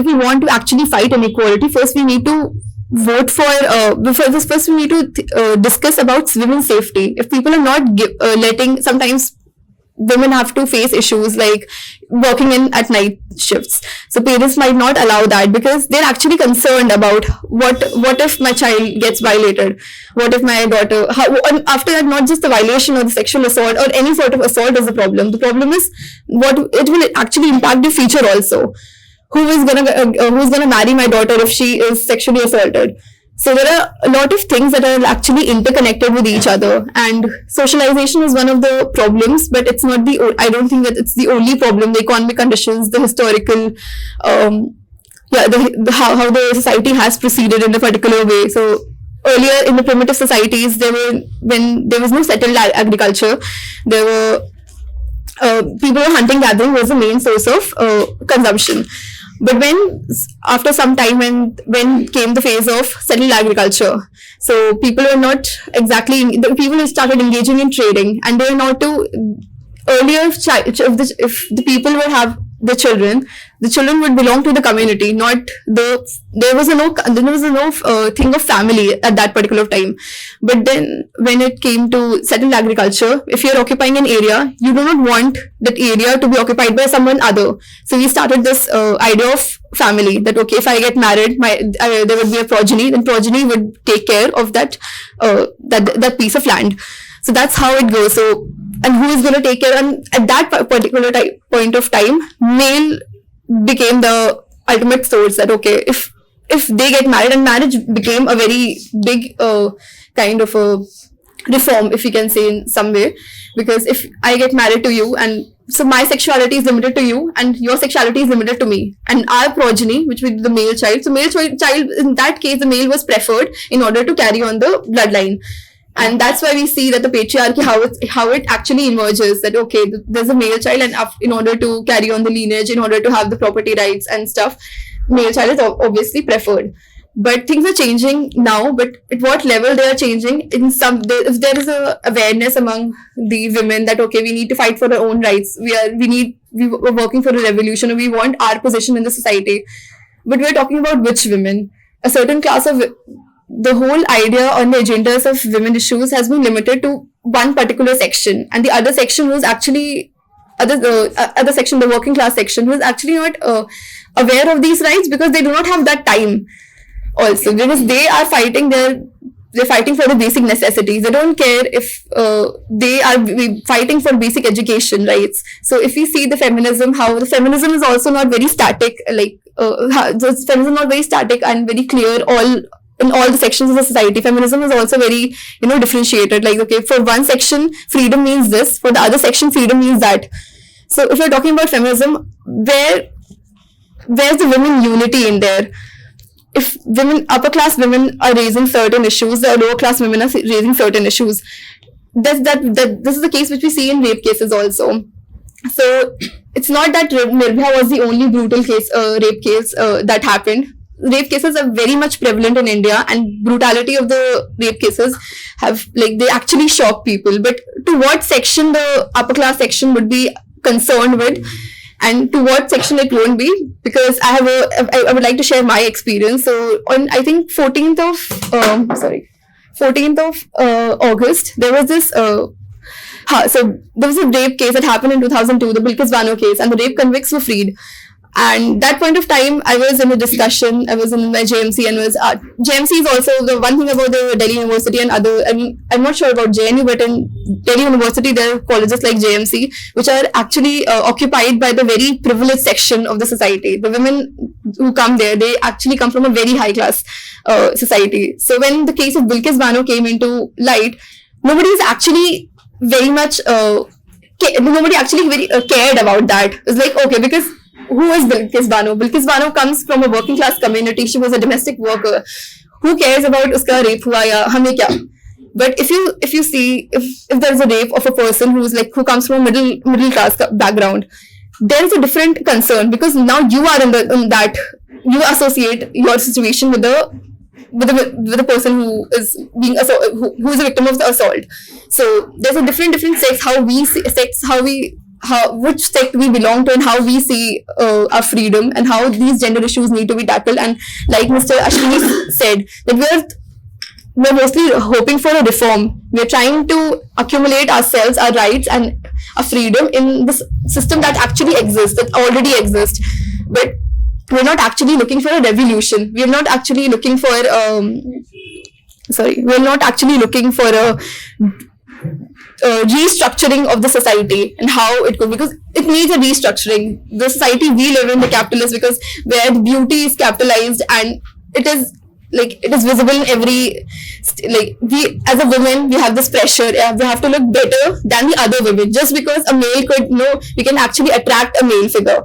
if we want to actually fight inequality, first we need to vote for first we need to discuss about women's safety. If people are not letting, sometimes women have to face issues like working in at night shifts, so parents might not allow that because they're actually concerned about what if my child gets violated, what if my daughter, and after that, not just the violation or the sexual assault or any sort of assault is the problem is what it will actually impact the future also. Who's gonna marry my daughter if she is sexually assaulted? So there are a lot of things that are actually interconnected with each other, and socialization is one of the problems, but it's not I don't think that it's the only problem. The economic conditions, the historical, how the society has proceeded in a particular way. So earlier in the primitive societies, when there was no settled agriculture, there were people were hunting gathering was the main source of consumption. But after some time, when came the phase of settled agriculture, so people were not exactly, the people started engaging in trading, and they were not to, earlier if the people would have the children would belong to the community, not there was no thing of family at that particular time. But then when it came to settled agriculture, if you're occupying an area, you do not want that area to be occupied by someone other. So we started this idea of family, that okay, if I get married, there would be a progeny, then progeny would take care of that piece of land. So that's how it goes. So, and who is going to take care? And at that particular point of time, male became the ultimate source, that okay, if they get married, and marriage became a very big kind of a reform, if you can say in some way, because if I get married to you, and so my sexuality is limited to you and your sexuality is limited to me, and our progeny, which would be the male child, so male child, in that case the male was preferred in order to carry on the bloodline. And that's why we see that the patriarchy, how it actually emerges, that okay, there's a male child, and in order to carry on the lineage, in order to have the property rights and stuff, male child is obviously preferred. But things are changing now, but at what level they are changing, if there is a awareness among the women that okay, we need to fight for our own rights, we're working for a revolution, or we want our position in the society. But we're talking about which women? A certain class of, the whole idea on the agendas of women issues has been limited to one particular section, and the other section was actually other section, the working class section, was actually not aware of these rights, because they do not have that time also, because they are fighting they're fighting for the basic necessities. They don't care if they are fighting for basic education rights. So if we see the feminism, how the feminism is also not very static, like the feminism is not very static and very clear in all the sections of the society. Feminism is also very, differentiated. Like, okay, for one section, freedom means this. For the other section, freedom means that. So if we're talking about feminism, where's the women unity in there? If upper class women are raising certain issues, the lower class women are raising certain issues. This is the case which we see in rape cases also. So it's not that Nirbhaya was the only brutal case, rape case that happened. Rape cases are very much prevalent in India, and brutality of the rape cases they actually shock people. But to what section the upper class section would be concerned with, and to what section it won't be, because I would like to share my experience. So on, I think 14th of August, there was this so there was a rape case that happened in 2002, the Bilkis Bano case, and the rape convicts were freed. And that point of time, I was in a discussion. I was in my JMC, and JMC is also the one thing about the Delhi University and other. I'm not sure about JNU, but in Delhi University, there are colleges like JMC, which are actually occupied by the very privileged section of the society. The women who come there, they actually come from a very high class society. So when the case of Bilkis Bano came into light, nobody is actually very much. Nobody actually very cared about that. It's like, okay, because who is Bilkis Bano? Bilkis Bano comes from a working class community. She was a domestic worker. Who cares about uska rape hua ya hame kya? But if you see if there is a rape of a person who comes from a middle class background, there is a different concern, because now you are in that you associate your situation with the person who is who is a victim of the assault. So there's a different sex how we which sect we belong to and how we see our freedom and how these gender issues need to be tackled. And like Mr. Ashwini said, that we're mostly hoping for a reform. We're trying to accumulate ourselves, our rights, and our freedom in this system that actually exists, that already exists. But we're not actually looking for a revolution. We're not actually looking for we're not actually looking for a restructuring of the society and how it could, because it needs a restructuring. The society we live in, the capitalist, because where beauty is capitalized and it is visible in every, like, we as a woman, we have this pressure, we have to look better than the other women just because a male could, we can actually attract a male figure.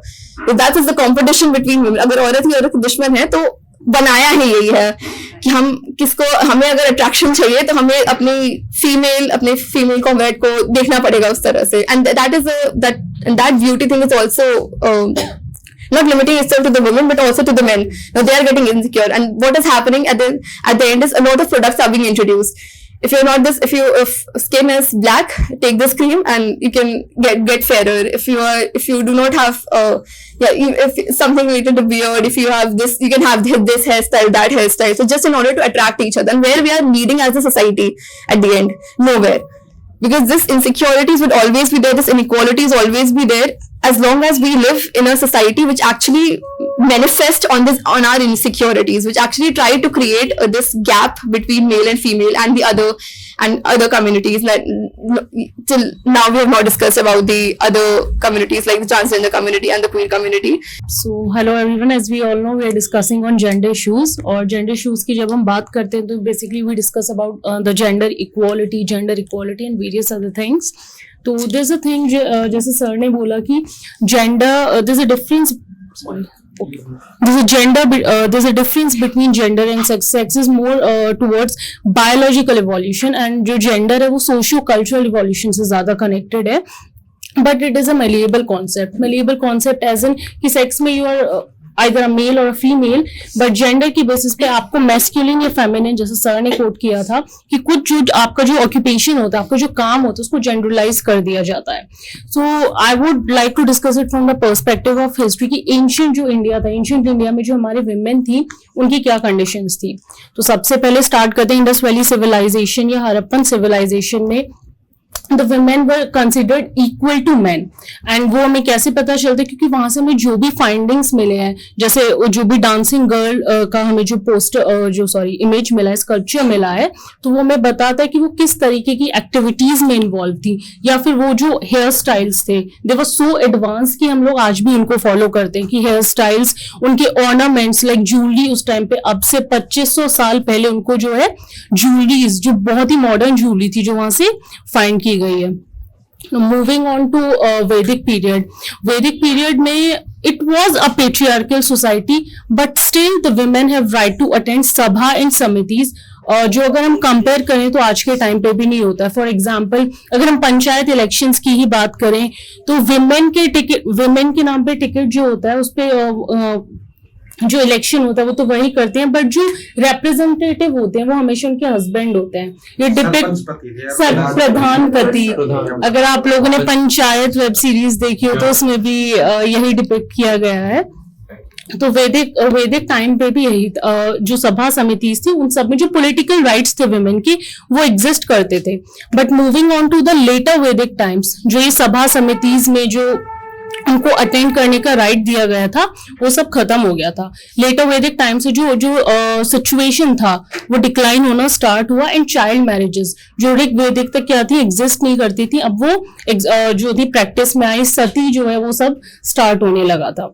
So that is the competition between women. अगर औरत ही औरत की दुश्मन है तो बनाया ही यही है कि हमें अगर अट्रैक्शन चाहिए तो हमें अपने फीमेल कॉम्बैट को देखना पड़ेगा उस तरह से. And that beauty thing is also not limiting itself to the women but also to the men. Now they are getting insecure, and what is happening at the end is a lot of products are being introduced. If skin is black, take this cream and you can get fairer. If you do not have if something related to beard, if you have this, you can have this hairstyle, that hairstyle. So just in order to attract each other, and where we are leading as a society at the end, nowhere. Because this insecurities would always be there, this inequalities always be there, as long as we live in a society which actually manifest on our insecurities, which actually try to create this gap between male and female and the other communities. Till now we have not discussed about the other communities like the transgender community and the queer community. So hello everyone, as we all know we are discussing on gender issues. और gender issues की जब हम बात करते हैं तो basically we discuss about the gender equality and various other things. तो there's a thing जैसे सर ने बोला कि gender there's a difference. Okay. There's a difference between gender and sex. Sex is more towards biological evolution, and जो gender है वो socio-cultural evolution से ज़्यादा connected है. But it is a malleable concept as in कि sex में you are either a male or a female, but gender की basis पे आपको masculine या feminine, जैसे सर ने कोट किया था कि कुछ जो आपका जो occupation होता है, आपका जो काम होता है उसको generalize कर दिया जाता है. So I would like to discuss it from the perspective of history कि ancient जो इंडिया था, ancient इंडिया में जो हमारे women थी उनकी क्या conditions थी. तो सबसे पहले start करते हैं इंडस वैली civilization या हड़प्पन civilization में the women were considered equal to men. and वो हमें कैसे पता चलता है, क्योंकि वहां से हमें जो भी findings मिले हैं, जैसे जो भी डांसिंग गर्ल का हमें जो इमेज मिला है, स्कल्पचर मिला है, तो वो हमें बताता है कि वो किस तरीके की एक्टिविटीज में इन्वॉल्व थी, या फिर वो जो हेयर स्टाइल्स थे दे वर सो एडवांस कि हम लोग आज भी उनको फॉलो करते हैं कि हेयर स्टाइल्स, उनके ऑर्नामेंट्स लाइक ज्वेलरी उस टाइम पे अब से 2500 साल पहले उनको जो है ज्वेलरीज जो बहुत ही मॉडर्न ज्वेलरी थी जो वहां से फाइंड की गई है. मूविंग ऑन टू वैदिक पीरियड में it was a patriarchal society but still the women have right to attend sabha and samitis. जो अगर हम कंपेयर करें तो आज के टाइम पे भी नहीं होता है. फॉर एग्जाम्पल अगर हम पंचायत इलेक्शंस की ही बात करें तो विमेन के नाम पे टिकट जो होता है उस पे जो इलेक्शन होता है वो तो वही करते हैं, बट जो रिप्रेजेंटेटिव होते हैं वो हमेशा उनके हस्बैंड होते हैं. ये प्रधानपति. अगर आप लोगों ने पंचायत वेब सीरीज देखी हो तो उसमें भी यही डिपिक्ट किया गया है. तो वैदिक टाइम पे भी यही जो सभा समिति थी उन सब में जो पॉलिटिकल राइट्स थे वुमेन की वो एग्जिस्ट करते थे. But moving on to the later Vedic times, जो ये सभा समितिज में जो उनको अटेंड करने का राइट दिया गया था वो सब खत्म हो गया था. लेटर वैदिक टाइम से जो सिचुएशन था वो डिक्लाइन होना स्टार्ट हुआ. एंड चाइल्ड मैरिजेस जो ऋग वैदिक तक क्या थी, एग्जिस्ट नहीं करती थी, अब वो जो थी प्रैक्टिस में आई. सती जो है वो सब स्टार्ट होने लगा था.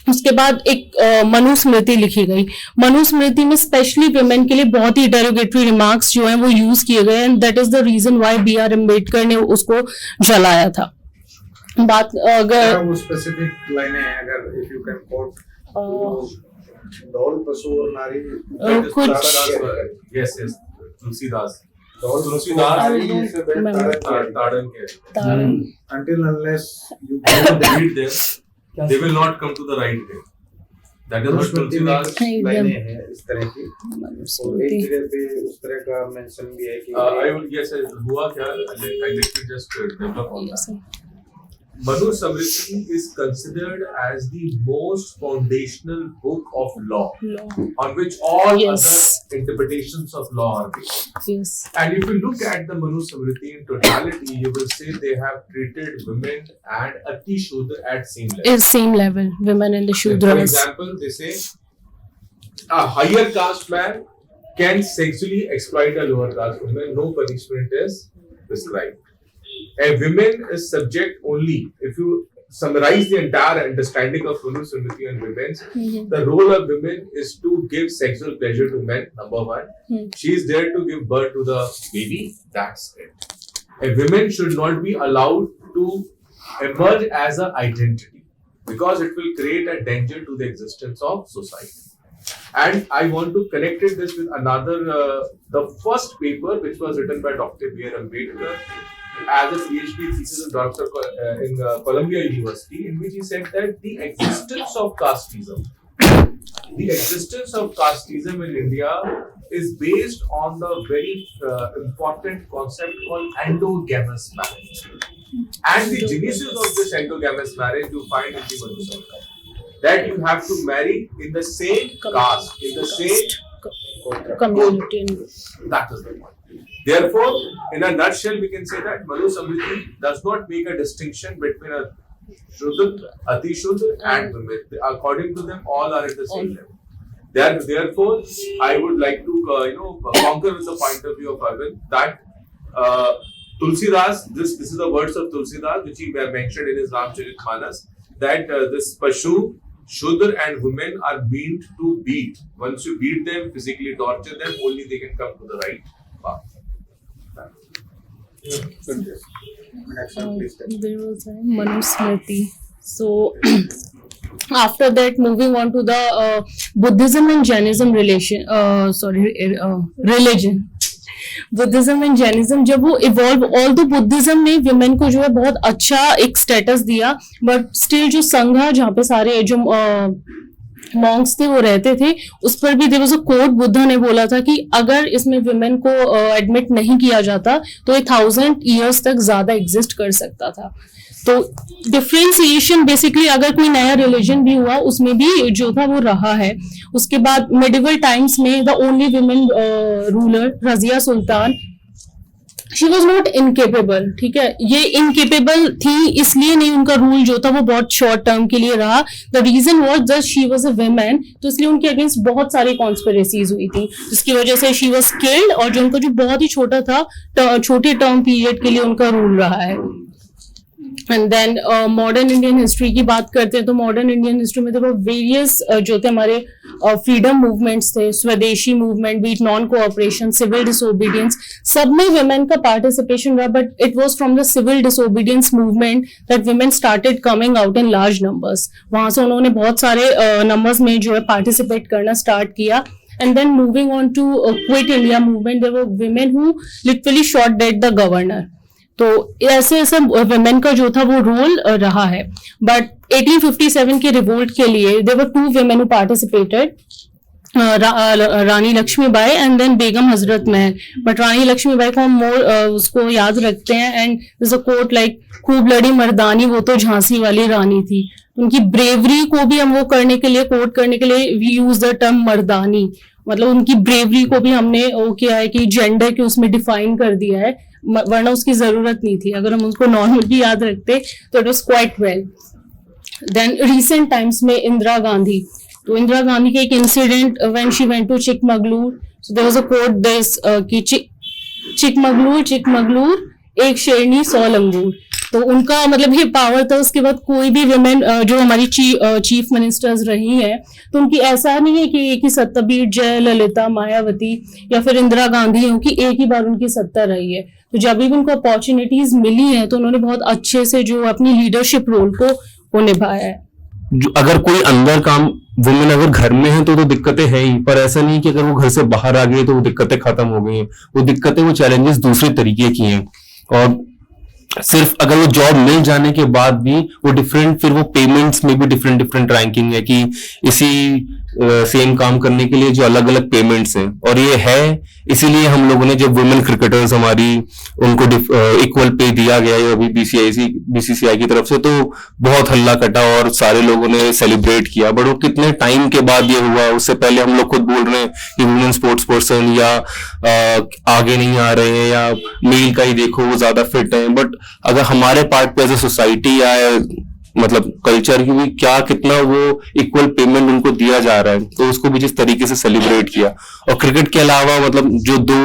उसके बाद एक मनुस्मृति लिखी गई. मनुस्मृति में स्पेशली वुमेन के लिए बहुत ही डेरोगेटरी रिमार्क्स जो हैं वो यूज किए गए, and that is the reason why B.R. Ambedkar ने उसको जलाया था. बात अगर वो स्पेसिफिक लाइनें हैं, अगर इफ यू कैन कोट दौल पशु और नारी कुछ यस तुलसीदास ताड़न के until unless you read them they will not come to the right way. That is what Tulsidas लाइनें हैं इस तरह की. और एक जगह पे उस तरह का मेंशन भी है कि I would guess हुआ क्या, I let me just develop on that. Manu Samriti is considered as the most foundational book of law, on which all Yes. other interpretations of law are based. Yes. And if you look at the Manu Samriti in totality, you will say they have treated women and Ati Shudra at same level. Is same level, women and the For Shudras. example, they say a higher caste man can sexually exploit a lower caste woman, no punishment is prescribed. A woman is subject only, if you summarize the entire understanding of Manu Samriti and women's, the role of women is to give sexual pleasure to men, number one. She is there to give birth to the baby, that's it. A woman should not be allowed to emerge as an identity because it will create a danger to the existence of society. And I want to connect this with another, the first paper which was written by Dr. B.R. Ambedkar as a PhD thesis in Columbia University, in which he said that the existence of casteism in India is based on the very important concept called endogamous marriage. And the genesis of this endogamous marriage you find in the Manu Samriti. That you have to marry in the same caste, in the same community. That is the point. Therefore, in a nutshell, we can say that Manu Samriti does not make a distinction between a Shudra, Ati Shudra and women. According to them, all are at the same level. Therefore, I would like to concur with the point of view of Arvind that Tulsidas, this is the words of Tulsidas which he mentioned in his Ramcharitmanas, that this Pashu, Shudra and women are meant to beat. Once you beat them, physically torture them, only they can come to the right path. There was a Manu Smriti. So after that, moving on to the Buddhism and Jainism religion. Buddhism and Jainism जब वो evolve, all दो Buddhism ने women को जो है बहुत अच्छा एक स्टेटस दिया, बट स्टिल जो संघ जहाँ पे सारे जो मॉन्क्स थे वो रहते थे, उस पर भी there was a quote, Buddha ने बोला था कि अगर इसमें विमेन को एडमिट नहीं किया जाता तो ये 1000 ईयर्स तक ज्यादा एग्जिस्ट कर सकता था. तो डिफरेंशिएशन बेसिकली अगर कोई नया रिलीजन भी हुआ उसमें भी जो था वो रहा है. उसके बाद मेडिवल टाइम्स में the only women ruler Razia Sultan, she was not incapable. ठीक है, ये इनकेपेबल थी इसलिए नहीं, उनका रूल जो था वो बहुत शॉर्ट टर्म के लिए रहा. The reason was just she was a women, तो इसलिए उनके अगेंस्ट बहुत सारी कॉन्स्पिरेसीज हुई थी जिसकी वजह से शी वॉज किल्ड, और जो उनका जो बहुत ही छोटा था, छोटे टर्म पीरियड के लिए उनका रूल रहा है. And then modern Indian history की बात करते हैं तो मॉडर्न इंडियन हिस्ट्री में देखो वेरियस जो थे हमारे फ्रीडम मूवमेंट्स थे, स्वदेशी मूवमेंट, बीट नॉन कोऑपरेशन, सिविल डिसोबीडियंस, सब में वुमेन का पार्टिसिपेशन रहा. But it was from the civil disobedience movement that women started coming out in large numbers. वहां से उन्होंने बहुत सारे नंबर्स में जो है पार्टिसिपेट करना स्टार्ट किया. And then moving on to Quit India movement, there were women who literally shot dead the governor. तो ऐसे ऐसे वुमेन का जो था वो रोल रहा है. बट 1857 के रिवोल्ट के लिए there were 2 women who participated, Rani Lakshmibai and then Begum Hazrat Mahal. But रानी लक्ष्मीबाई को हम मोर उसको याद रखते हैं. And this a quote like खूब लड़ी मर्दानी, वो तो झांसी वाली रानी थी. उनकी ब्रेवरी को भी हम वो करने के लिए, कोट करने के लिए वी यूज द टर्म मर्दानी. मतलब उनकी ब्रेवरी को भी हमने वो किया है कि जेंडर के उसमें डिफाइन कर दिया है, वरना उसकी जरूरत नहीं थी. अगर हम उसको नॉर्मली याद रखते तो it was quite well. Then recent times में इंदिरा गांधी, तो इंदिरा गांधी के एक incident when she went to Chikmagalur, so there was a quote this कि चिकमगलूर एक शेरनी 100 लंगूर. तो उनका मतलब ये पावर था. उसके बाद कोई भी वुमेन जो हमारी चीफ मिनिस्टर्स रही हैं, तो उनकी ऐसा नहीं है कि एक ही सत्ता, बीट जयललिता, मायावती या फिर इंदिरा गांधी हो कि एक ही बार उनकी सत्ता रही है. तो जब भी उनको अपॉर्चुनिटीज मिली हैं तो उन्होंने बहुत अच्छे से जो अपनी लीडरशिप रोल को निभाया है. जो अगर कोई अंदर काम वुमेन अगर घर में है तो दिक्कतें हैं ही, पर ऐसा नहीं कि अगर वो घर से बाहर आ गई तो वो दिक्कतें खत्म हो गई हैं. वो दिक्कतें, वो चैलेंजेस दूसरे तरीके की हैं. और सिर्फ अगर वो जॉब मिल जाने के बाद भी वो डिफरेंट, फिर वो पेमेंट्स में भी डिफरेंट डिफरेंट रैंकिंग है कि इसी सेम काम करने के लिए जो अलग अलग पेमेंट्स हैं। और ये है इसीलिए हम लोगों ने जब वुमेन क्रिकेटर्स हमारी उनको इक्वल पे दिया गया है अभी बीसीसीआई की तरफ से, तो बहुत हल्ला कटा और सारे लोगों ने सेलिब्रेट किया। बट वो कितने टाइम के बाद ये हुआ, उससे पहले हम लोग खुद बोल रहे हैं कि वुमेन स्पोर्ट्स पर्सन या आगे नहीं आ रहे हैं या मेल का ही देखो वो ज्यादा फिट है। बट अगर हमारे पार्ट पे एज ए सोसाइटी या मतलब कल्चर की भी क्या कितना वो इक्वल पेमेंट उनको दिया जा रहा है, तो उसको भी जिस तरीके से सेलिब्रेट किया। और क्रिकेट के अलावा मतलब जो दो,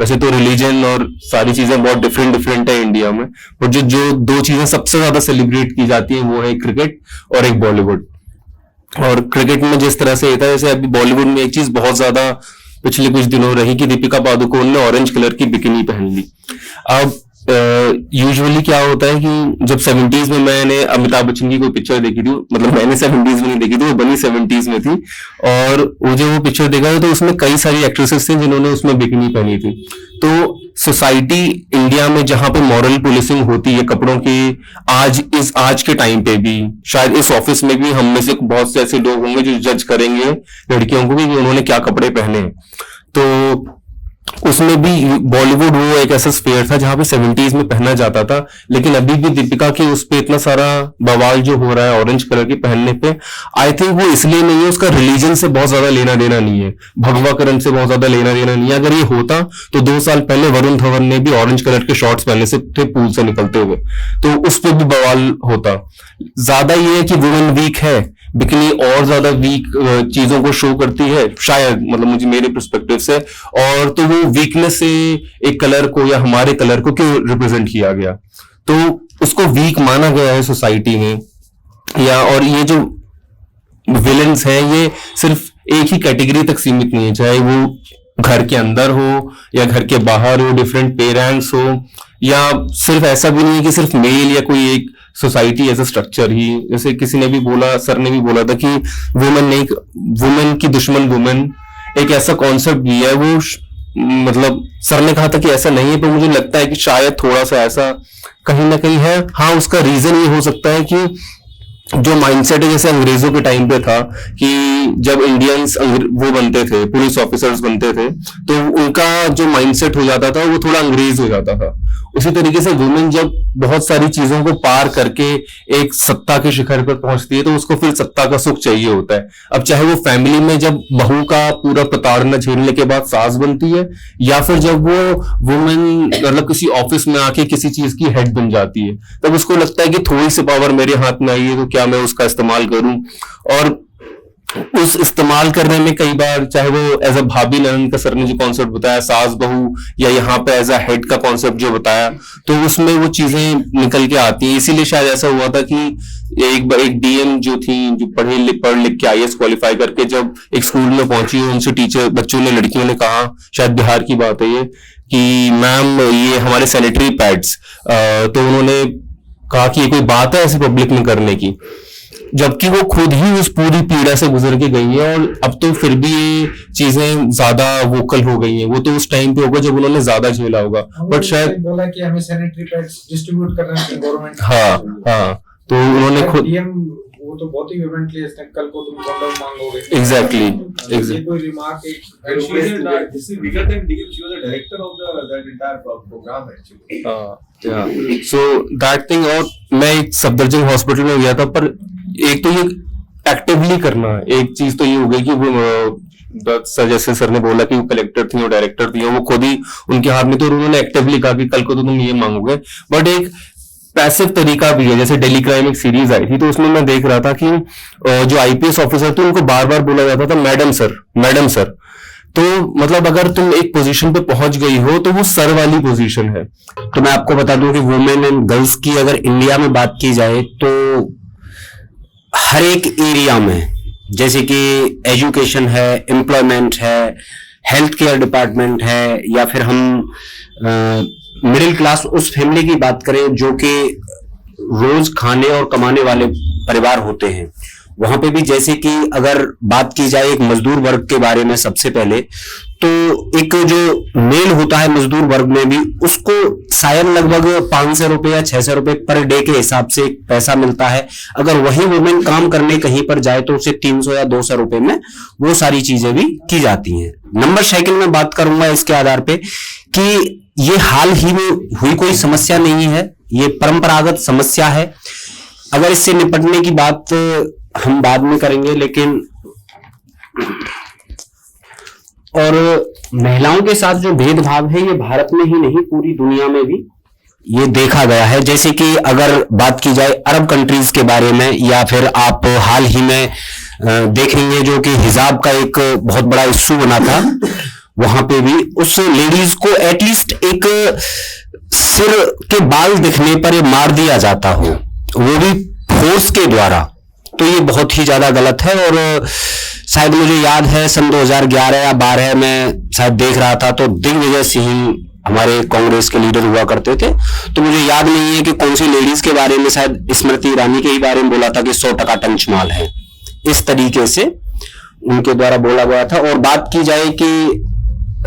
वैसे तो रिलीजन और सारी चीजें बहुत डिफरेंट डिफरेंट है इंडिया में, पर जो दो चीजें सबसे ज्यादा सेलिब्रेट की जाती है वो है क्रिकेट और एक बॉलीवुड। और क्रिकेट में जिस तरह से था, जैसे अभी बॉलीवुड में एक चीज बहुत ज्यादा पिछले कुछ दिनों रही कि दीपिका पादुकोण ने ऑरेंज कलर की बिकिनी पहन ली। अब यूजुअली क्या होता है कि जब 70s में मैंने अमिताभ बच्चन की कोई पिक्चर देखी थी, मतलब मैंने 70s में नहीं देखी थी, वो बनी 70s में थी, और वो जो वो पिक्चर देखा था तो उसमें कई सारी एक्ट्रेसेस थी जिन्होंने उसमें बिकिनी पहनी थी। तो सोसाइटी इंडिया में जहां पे मॉरल पुलिसिंग होती है कपड़ों की, आज के टाइम पे भी शायद इस ऑफिस में भी हम में से बहुत से ऐसे लोग होंगे जो जज करेंगे लड़कियों को भी कि उन्होंने क्या कपड़े पहने हैं। तो उसमें भी बॉलीवुड वो एक ऐसा स्फीयर था जहां पे 70s में पहना जाता था, लेकिन अभी भी दीपिका के उस पे इतना सारा बवाल जो हो रहा है ऑरेंज कलर की पहनने पे, आई थिंक वो इसलिए नहीं है, उसका रिलीजन से बहुत ज्यादा लेना देना नहीं है, भगवा करण से बहुत ज्यादा लेना देना नहीं है। अगर ये होता तो 2 साल पहले वरुण धवन ने भी ऑरेंज कलर के शॉर्ट्स पहने से थे पूल से निकलते हुए, तो उस पर भी बवाल होता। ज्यादा ये है कि वुमेन वीक है, बिकनी और ज्यादा वीक चीजों को शो करती है शायद, मतलब मुझे मेरे पर्सपेक्टिव से, और तो वो वीकनेस से एक कलर को या हमारे कलर को क्यों रिप्रेजेंट किया गया, तो उसको वीक माना गया है सोसाइटी में। या और ये जो विलेंस है ये सिर्फ एक ही कैटेगरी तक सीमित नहीं है, चाहे वो घर के अंदर हो या घर के बाहर हो, डिफरेंट पेरेंट्स हो, या सिर्फ ऐसा भी नहीं है कि सिर्फ मेल या कोई एक सोसाइटी एज अ स्ट्रक्चर ही। जैसे किसी ने भी बोला, सर ने भी बोला था कि वुमेन की दुश्मन वुमेन एक ऐसा कॉन्सेप्ट भी है, वो मतलब सर ने कहा था कि ऐसा नहीं है, पर मुझे लगता है कि शायद थोड़ा सा ऐसा कहीं ना कहीं है। हाँ, उसका रीजन ये हो सकता है कि जो माइंडसेट है जैसे अंग्रेजों के टाइम पे था कि जब इंडियंस वो बनते थे, पुलिस ऑफिसर्स बनते थे, तो उनका जो माइंडसेट हो जाता था वो थोड़ा अंग्रेज हो जाता था। उसी तरीके से वुमेन जब बहुत सारी चीजों को पार करके एक सत्ता के शिखर पर पहुंचती है तो उसको फिर सत्ता का सुख चाहिए होता है। अब चाहे वो फैमिली में जब बहू का पूरा प्रताड़ना झेलने के बाद सास बनती है, या फिर जब वो वुमेन मतलब किसी ऑफिस में आके किसी चीज की हेड बन जाती है, तब उसको लगता है कि थोड़ी सी पावर मेरे हाथ में आई है तो क्या मैं उसका इस्तेमाल करूं। और उस इस्तेमाल करने में कई बार चाहे वो एज अ भाभी ननद का सर ने जो कॉन्सेप्ट बताया, सास बहू, या यहाँ पे एज अ हेड का कॉन्सेप्ट जो बताया, तो उसमें वो चीजें निकल के आती हैं। इसीलिए शायद ऐसा हुआ था कि एक डीएम जो थी, जो पढ़ लिख के आईएएस क्वालिफाई करके जब एक स्कूल में पहुंची, उनसे टीचर बच्चों ने लड़कियों ने कहा, शायद बिहार की बात है ये, कि मैम ये हमारे सैनिटरी पैड्स, तो उन्होंने कहा कि ये कोई बात है ऐसी पब्लिक में करने की, जबकि वो खुद ही उस पूरी पीड़ा से गुजर के गई है। और अब तो फिर भी ये चीजें ज्यादा वोकल हो गई हैं, वो तो उस टाइम पे होगा जब उन्होंने ज्यादा झेला होगा। बट शायद बोला कि हमें सैनिटरी पैड्स डिस्ट्रीब्यूट करना है गवर्नमेंट। हाँ, तो उन्होंने खुद डीएम वो तो बहुत ही इवेंटली है, कल को तुम कॉन्डोम मांगोगे। एग्जैक्टली ये कोई remark And she is this is bigger than DM. She was the director of that entire program actually. So that thing. और मैं एक सफदरजंग हॉस्पिटल में गया था, पर एक तो ये एक्टिवली करना, एक चीज तो ये हो गई कि वो सर, जैसे सर ने बोला कि वो कलेक्टर थी और डायरेक्टर थी, वो खुद ही उनके हाथ में, तो उन्होंने एक्टिवली कहा कि कल को तो तुम ये मांगोगे। बट एक पैसिव तरीका भी है, जैसे डेली क्राइम एक सीरीज आई थी, तो उसमें मैं देख रहा था कि जो आईपीएस ऑफिसर थे उनको बार बार बोला जाता था मैडम सर। तो मतलब अगर तुम एक पोजीशन पे पहुंच गई हो तो वो सर वाली पोजीशन है। तो मैं आपको बता दूं कि वुमेन एंड गर्ल्स की अगर इंडिया में बात की जाए तो हर एक एरिया में, जैसे कि एजुकेशन है, एम्प्लॉयमेंट है, हेल्थ केयर डिपार्टमेंट है, या फिर हम मिडिल क्लास उस फैमिली की बात करें जो कि रोज खाने और कमाने वाले परिवार होते हैं, वहां पे भी जैसे कि अगर बात की जाए एक मजदूर वर्ग के बारे में सबसे पहले, तो एक जो मेल होता है मजदूर वर्ग में भी, उसको शायद लगभग 500 रुपए या 600 रुपए पर डे के हिसाब से पैसा मिलता है। अगर वही वुमेन काम करने कहीं पर जाए तो उसे 300 या 200 रुपए में वो सारी चीजें भी की जाती हैं। नंबर साइकिल में बात करूंगा इसके आधार पे कि ये हाल ही में हुई कोई समस्या नहीं है, ये परंपरागत समस्या है। अगर इससे निपटने की बात हम बाद में करेंगे, लेकिन और महिलाओं के साथ जो भेदभाव है ये भारत में ही नहीं पूरी दुनिया में भी ये देखा गया है। जैसे कि अगर बात की जाए अरब कंट्रीज के बारे में, या फिर आप हाल ही में देखेंगे जो कि हिजाब का एक बहुत बड़ा इश्यू बना था, वहां पे भी उस लेडीज को एटलीस्ट एक सिर के बाल दिखने पर ये मार दिया जाता हो, वो भी फोर्स के द्वारा, तो ये बहुत ही ज्यादा गलत है। और शायद मुझे याद है सन 2011 या 12 में शायद देख रहा था, तो दिग्विजय सिंह हमारे कांग्रेस के लीडर हुआ करते थे, तो मुझे याद नहीं है कि कौन सी लेडीज के बारे में, शायद स्मृति ईरानी के ही बारे में बोला था कि 100% टंचमाल है, इस तरीके से उनके द्वारा बोला गया था। और बात की जाए कि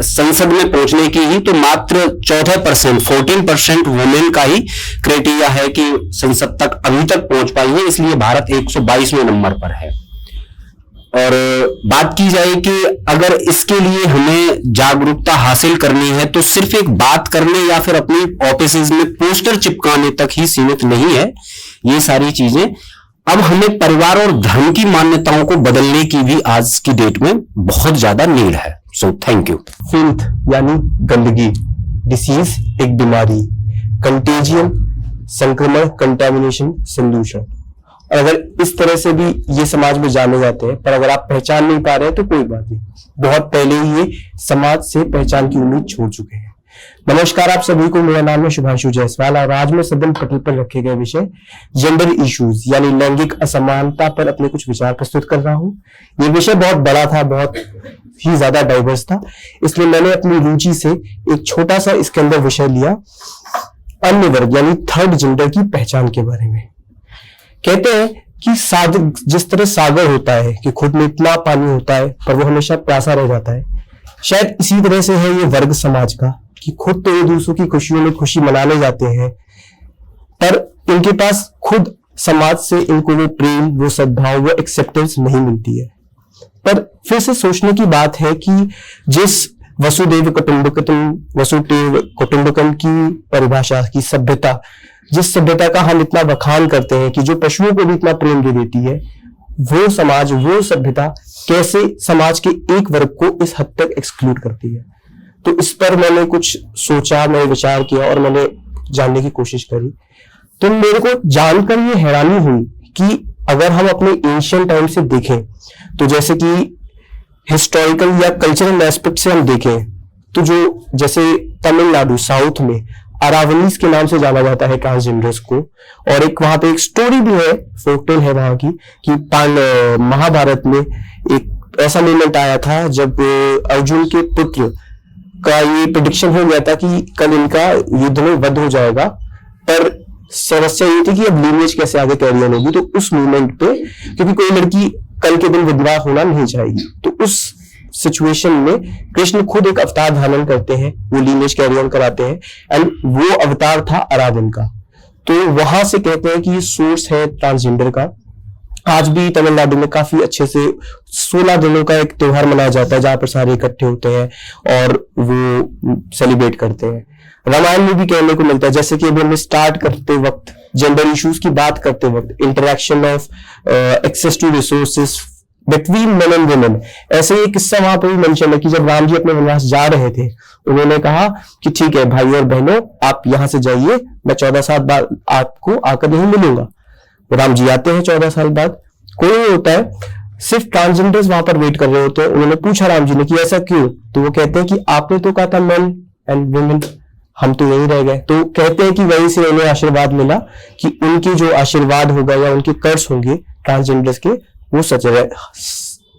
संसद में पहुंचने की ही, तो मात्र 14% वुमेन का ही क्राइटेरिया है कि संसद तक अभी तक पहुंच पाई है, इसलिए भारत 122वें नंबर पर है। और बात की जाए कि अगर इसके लिए हमें जागरूकता हासिल करनी है तो सिर्फ एक बात करने या फिर अपनी ऑफिसेज में पोस्टर चिपकाने तक ही सीमित नहीं है ये सारी चीजें। अब हमें परिवार और धर्म की मान्यताओं को बदलने की भी आज की डेट में बहुत ज्यादा नीड है। So thank you. फिल्थ यानी गंदगी, डिसीज एक बीमारी, कंटेजियन संक्रमण, कंटेमिनेशन सोल्यूशन। और अगर इस तरह से भी ये समाज में जाने जाते हैं, पर अगर आप पहचान नहीं पा रहे हैं तो कोई बात नहीं, बहुत पहले ही ये समाज से पहचान की उम्मीद छोड़ चुके हैं। नमस्कार आप सभी को, मेरा नाम है शुभांशु जायसवाल और आज मैं सदन पटल पर रखे गए विषय जेंडर इश्यूज यानी लैंगिक असमानता पर अपने कुछ विचार प्रस्तुत कर रहा हूँ। ये विषय बहुत बड़ा था, बहुत ही ज्यादा डाइवर्स था, इसलिए मैंने अपनी रुचि से एक छोटा सा इसके अंदर विषय लिया, अन्य वर्ग यानी थर्ड जेंडर की पहचान के बारे में। कहते हैं कि सागर, जिस तरह सागर होता है कि खुद में इतना पानी होता है पर वो हमेशा प्यासा रह जाता है, शायद इसी तरह से है ये वर्ग समाज का कि खुद तो एक दूसरों की खुशियों में खुशी मनाने जाते हैं, पर इनके पास खुद समाज से इनको वो प्रेम, वो सद्भाव, वो एक्सेप्टेंस नहीं मिलती है। पर फिर से सोचने की बात है कि जिस वसुदेव कुटुंबकम की परिभाषा की सभ्यता, जिस सभ्यता का हम इतना बखान करते हैं कि जो पशुओं को भी इतना प्रेम दे देती है, वो समाज, वो सभ्यता कैसे समाज के एक वर्ग को इस हद तक एक्सक्लूड करती है। तो इस पर मैंने कुछ सोचा, मैंने विचार किया और मैंने जानने की कोशिश करी। तो मेरे को जानकर ये हैरानी हुई कि अगर हम अपने एंशिएंट टाइम से देखें, तो जैसे कि हिस्टोरिकल या कल्चरल एस्पेक्ट से हम देखें, तो जो जैसे तमिलनाडु साउथ में अरावलीज के नाम से जाना जाता है ट्रांसजेंडर्स को, और एक वहां पे एक स्टोरी भी है, फोकटेल है वहां की, कि महाभारत में एक ऐसा मूवमेंट आया था जब अर्जुन के पुत्र का ये प्रेडिक्शन हो गया था कि कल इनका युद्ध में वध हो जाएगा, पर समस्या ये थी कि अब लीनिएज कैसे आगे कैरी ऑन होगी। तो उस मूवमेंट पे, क्योंकि कोई लड़की कल के दिन विधवा होना नहीं चाहेगी, तो उस सिचुएशन में कृष्ण खुद एक अवतार धारण करते हैं, वो लीनिएज कैरी ऑन कराते हैं, एंड वो अवतार था अरावन का। तो वहां से कहते हैं कि ये सोर्स है ट्रांसजेंडर का। आज भी तमिलनाडु में काफी अच्छे से 16 दिनों का एक त्योहार मनाया जाता है जहां पर सारे इकट्ठे होते हैं और वो सेलिब्रेट करते हैं। रामायण में भी कहने को मिलता है, जैसे कि अभी हमने स्टार्ट करते वक्त जेंडर इश्यूज की बात करते वक्त interaction of access to resources between men and women, ऐसे ही किस्सा वहां पर भी मेंशन है कि जब राम जी अपने वनवास जा रहे थे, उन्होंने कहा कि ठीक है भाई और बहनों, आप यहां से जाइए, मैं 14 साल बाद आपको आकर नहीं मिलूंगा। राम जी आते हैं 14 साल बाद, कोई नहीं होता है, सिर्फ ट्रांसजेंडर्स वहां पर वेट कर रहे होते हैं। उन्होंने पूछा राम जी ने कि ऐसा क्यों, तो वो कहते हैं कि आपने तो कहा था मेन एंड वुमेन, हम तो यहीं रह गए। तो कहते हैं कि वहीं से उन्हें आशीर्वाद मिला कि उनके जो आशीर्वाद होगा या उनके कर्ज होंगे ट्रांसजेंडर्स के, वो सच है,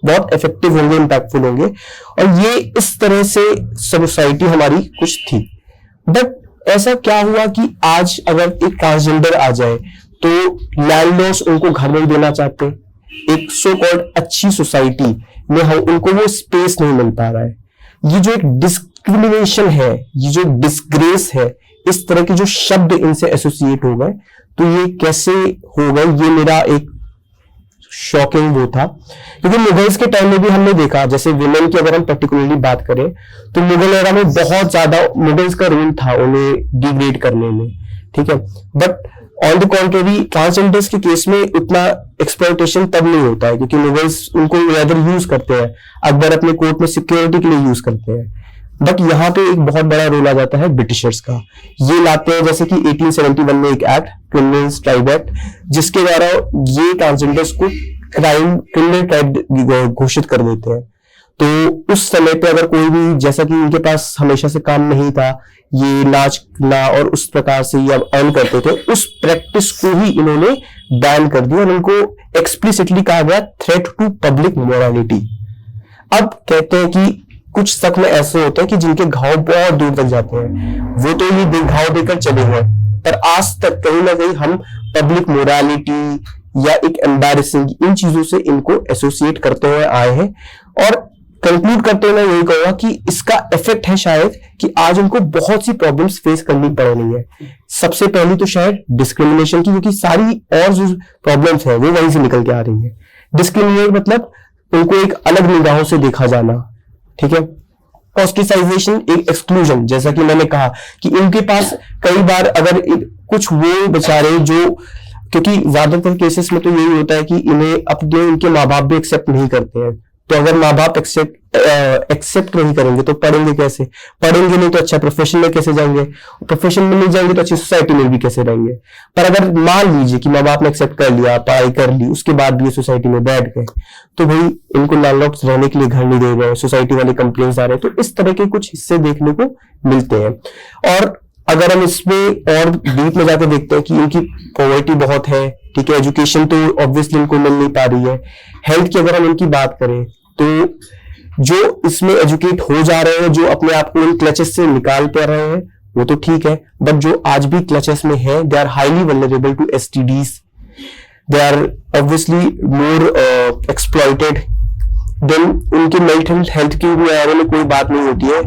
बहुत इफेक्टिव होंगे, इंपैक्टफुल होंगे। और ये इस तरह से सोसाइटी हमारी कुछ थी। बट ऐसा क्या हुआ कि आज अगर एक ट्रांसजेंडर आ जाए तो लैंडलॉर्ड्स उनको घर में देना चाहते हैं, एक सो कॉल्ड अच्छी सोसाइटी में हम उनको वो स्पेस नहीं मिल पा रहा है। ये जो एक डिस्क्रिमिनेशन है, ये जो डिस्ग्रेस है, इस तरह के जो शब्द इनसे एसोसिएट हो गए, तो ये कैसे हो गए, ये मेरा एक शॉकिंग वो था। क्योंकि मुगल्स के टाइम में भी हमने देखा, जैसे विमेन की अगर हम पर्टिकुलरली बात करें तो मुगल एरा में बहुत ज्यादा मुगल्स का रोल था उन्हें डिग्रेड करने में, ठीक है। But on the contrary transgenders के केस में उतना एक्सप्लॉयटेशन तब नहीं होता है, क्योंकि मुगल्स उनको रेदर यूज करते हैं, अकबर अपने कोर्ट में सिक्योरिटी के लिए यूज करते हैं। बट यहाँ पे एक बहुत बड़ा रोल आ जाता है ब्रिटिशर्स का। ये लाते हैं जैसे कि 1871 में एक एक्ट, क्रिमिनल्स ट्राइब एक्ट, जिसके द्वारा ये ट्रांसजेंडर्स को क्रिमिनल ट्राइब घोषित कर देते हैं। तो उस समय पे अगर कोई भी, जैसा कि इनके पास हमेशा से काम नहीं था, ये नाचना और उस प्रकार से ये अर्न करते थे, उस प्रैक्टिस को ही इन्होंने बैन कर दिया और इनको एक्सप्लिसिटली कहा गया थ्रेट टू पब्लिक मोरालिटी। अब कहते हैं कि कुछ जख्म ऐसे होते हैं कि जिनके घाव बहुत दूर तक जाते हैं, वो तो ये घाव देकर चले गए, पर आज तक कहीं ना कहीं हम पब्लिक मोरालिटी या एक एम्बैरेसिंग इन चीजों से इनको एसोसिएट करते हुए आए हैं। और कंक्लूड करते हुए मैं यही कहूंगा कि इसका इफेक्ट है शायद कि आज उनको बहुत सी प्रॉब्लम्स फेस करनी पड़ रही है। सबसे पहली तो शायद डिस्क्रिमिनेशन की, क्योंकि सारी और जो प्रॉब्लम्स है वो वहीं से निकल के आ रही है। डिस्क्रिमिनेट मतलब उनको एक अलग निगाहों से देखा जाना, ठीक है। ऑस्ट्रिसाइजेशन, एक एक्सक्लूजन, जैसा कि मैंने कहा कि इनके पास कई बार अगर कुछ वो बेचारे जो, क्योंकि ज्यादातर केसेस में तो यही होता है कि इन्हें अपने उनके माँ बाप भी एक्सेप्ट नहीं करते हैं। तो अगर माँ बाप एक्सेप्ट नहीं करेंगे तो पढ़ेंगे कैसे, पढ़ेंगे नहीं तो अच्छा प्रोफेशन में कैसे जाएंगे, प्रोफेशन में नहीं जाएंगे तो अच्छी सोसाइटी में भी कैसे रहेंगे। पर अगर मान लीजिए कि माँ बाप ने एक्सेप्ट कर लिया, पढ़ाई कर ली, उसके बाद भी ये सोसाइटी में बैठ गए, तो भाई इनको लैंडलॉर्ड्स रहने के लिए घर नहीं दे रहे, सोसाइटी वाले कंप्लेंट्स आ रहे हैं। तो इस तरह के कुछ हिस्से देखने को मिलते हैं। और अगर हम इसमें और डीप में जाकर देखते हैं कि इनकी पॉवर्टी बहुत है, ठीक है, एजुकेशन तो ऑब्वियसली इनको मिल नहीं पा रही है। हेल्थ की अगर हम इनकी बात करें तो जो इसमें एजुकेट हो जा रहे हैं, जो अपने आप को इन क्लचेस से निकाल पा रहे हैं, वो तो ठीक है, बट जो आज भी क्लचेस में है, they are highly vulnerable to STDs, they are obviously more exploited. Then उनके मेंटल हेल्थ के बारे में कोई बात नहीं होती है,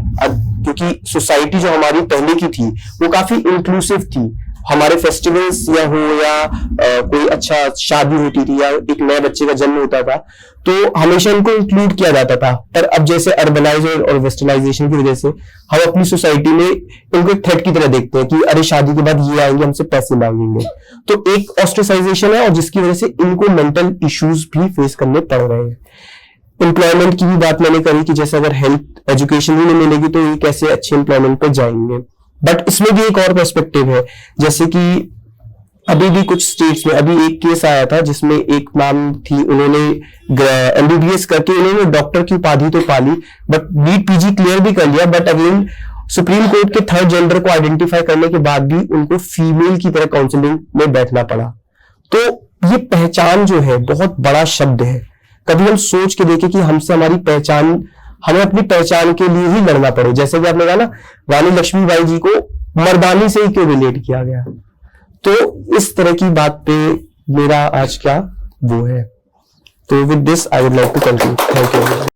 क्योंकि सोसाइटी जो हमारी पहले की थी वो काफी इंक्लूसिव थी। हमारे फेस्टिवल्स या हो या कोई अच्छा शादी होती थी या एक नए बच्चे का जन्म होता था, तो हमेशा इनको इंक्लूड किया जाता था। पर अब जैसे अर्बनाइजेशन और वेस्टर्नाइजेशन की वजह से हम अपनी सोसाइटी में इनको एक थ्रेट की तरह देखते हैं कि अरे शादी के बाद ये आएंगे हमसे पैसे मांगेंगे। तो एक ऑस्ट्रेसाइजेशन है और जिसकी वजह से इनको मेंटल इश्यूज भी फेस करने पड़ रहे हैं। एम्प्लॉयमेंट की भी बात मैंने करी कि जैसे अगर हेल्थ एजुकेशन ही नहीं मिलेगी तो ये कैसे अच्छे एम्प्लॉयमेंट पर जाएंगे। बट इसमें भी एक और पर्सपेक्टिव है, जैसे कि अभी भी कुछ स्टेट्स में अभी एक केस आया था जिसमें एक मैम थी, उन्होंने MBBS करके उन्होंने डॉक्टर की उपाधि तो पाली, बट नीट PG क्लियर भी कर लिया, बट अगेन सुप्रीम कोर्ट के थर्ड जेंडर को आइडेंटिफाई करने के बाद भी उनको फीमेल की तरह काउंसलिंग में बैठना पड़ा। तो ये पहचान जो है बहुत बड़ा शब्द है। कभी हम सोच के देखें कि हमसे हमारी पहचान, हमें अपनी पहचान के लिए ही लड़ना पड़े। जैसे कि आपने कहा ना, रानी लक्ष्मीबाई जी को मर्दानी से ही क्यों रिलेट किया गया। तो इस तरह की बात पे मेरा आज क्या वो है। तो with this I would like to conclude. Thank you.